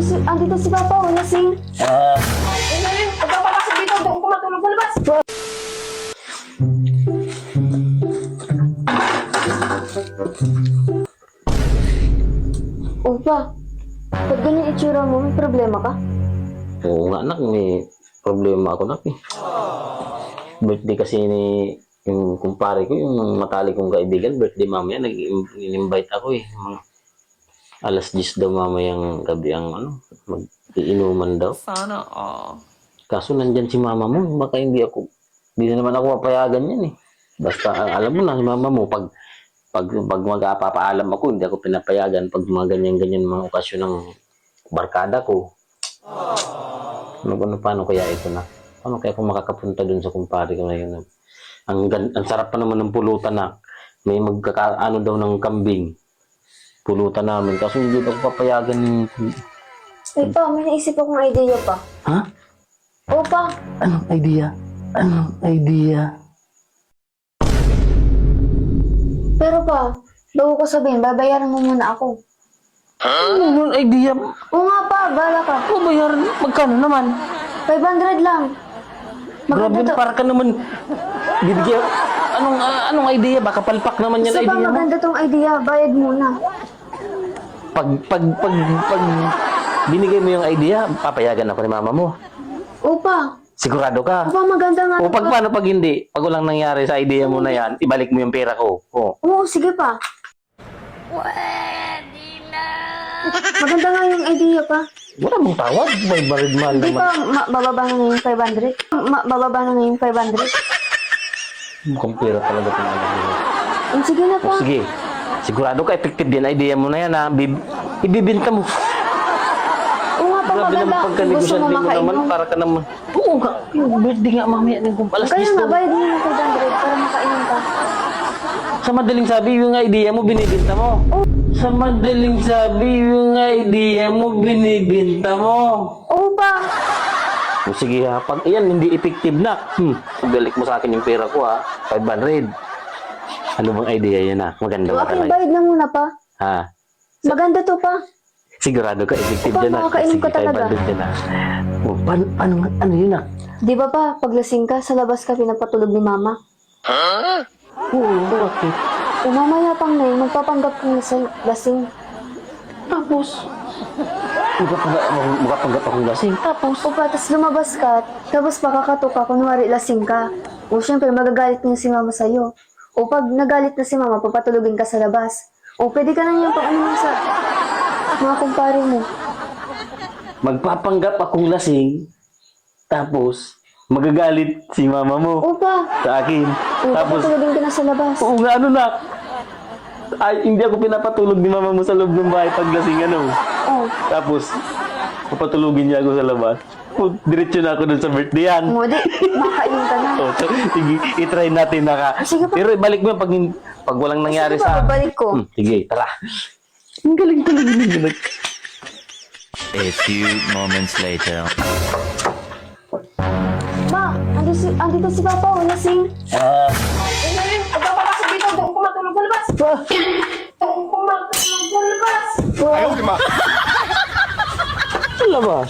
andito si Papa, o lasing. Pagpapasok dito, doon ko matulog sa labas. Opa, ba't ganyan itsura mo? May problema ka? Oo nga anak, may problema ako nak eh. Birthday kasi ni yung kumpare ko, yung matalik kong kaibigan, birthday mamaya, nag-invite ako eh. Alas 10 daw mamayang gabi ang mag-iinuman daw. Sana all. Kaso nandyan si mama mo, baka hindi na naman ako papayagan yan eh. Basta alam mo na, si mama mo, pag magpapaalam ako, hindi ako pinapayagan pag mga ganyan-ganyan mga okasyon ng barkada ko. Paano kaya ito na? Paano kaya kung makakapunta dun sa kumpare ko na yun? Ang sarap pa naman ng pulutan na may magkakaano daw ng kambing. Pulutan namin. Kaso hindi ako papayagan. Eh pa, may naisip akong idea pa. Ha? Opa, Anong idea? Anong idea? pero pa, bago ko sabihin, babayaran mo muna ako. Anong idea? Oo nga pa, bala ka. O bayaran? Magkano naman? 500 lang. Grabe, Maganda to. para ka naman bibigyan. Anong idea? Baka palpak naman yan Isa pa, idea mo. maganda tong idea, bayad muna. Pag binigay mo yung idea, papayagan ako ni mama mo. Opa, Sigurado ka? opa, maganda nga. O paano pag hindi? Pag walang nangyari sa idea mo na yan, ibalik mo yung pera ko. O. Oo, sige pa. Maganda nga yung idea pa. Wala mong tawad. May barid mahal Hindi naman. pa, bababa na ngayon 500. Bababa na ngayon 500. Mukhang pera talaga pinagawa. Sige na pa. Sige. Sigurado ka, effective din idea mo na yan ha. Ibibinta mo. Oo nga pa, Grabe naman maganda. Gusto pagkanegosyante mo mo naman. makainom? Para ka naman. Oo nga. Yung birthday nga mamaya. Alas Kaya 10 nga, daw. bayad mo ng 500 para makainom ka. Sa madaling sabi, yung idea mo, binibinta mo. Sa madaling sabi, yung idea mo, binibinta mo. Oo pa. O sige ha, pag yan hindi effective na, balik mo sa akin yung pera ko ha, 500. Ano bang idea yan ha? Maganda ba Aking talaga? bayad na muna pa. Ha? Maganda to pa. Sigurado ka, effective Opa, dyan ha? makakainom Sige, ka talaga. 500 dyan ha. O, ano yun ha? Di ba pa, pag lasing ka, sa labas ka pinapatulog ni mama. Oo, bakit? O mamaya pang na magpapanggap kang lasing. Tapos, makapanggap akong lasing. Tapos, O pa, tas lumabas ka, tapos pakakatok ka, kunwari lasing ka. O syempre, magagalit na si mama sa'yo. O pag nagalit na si mama, papatulogin ka sa labas. O pwede ka na niya pang ano sa mga kumpare mo. magpapanggap akong lasing, tapos, magagalit si mama mo O pa, sa akin. o Tapos, papatulogin ka na sa labas. oo nga, ano na? Ay, hindi ako pinapatulog ni mama mo sa loob ng bahay pag lasing ano. O, Tapos, papatulugin niya ako sa labas. Diretso na ako dun sa birthdayan. mo di, makainom ka na. So, sige, itry natin Sige pa. Pero ibalik mo yan pag walang nangyari Sige pa, sa... babalik ko. Sige, tara. Ang galing talaga nila. A few moments later. Ma, andito si Papa, o lasing. Pagpapasok dito, doon ko matulog sa labas. Doon ko matulog sa labas. Sa labas.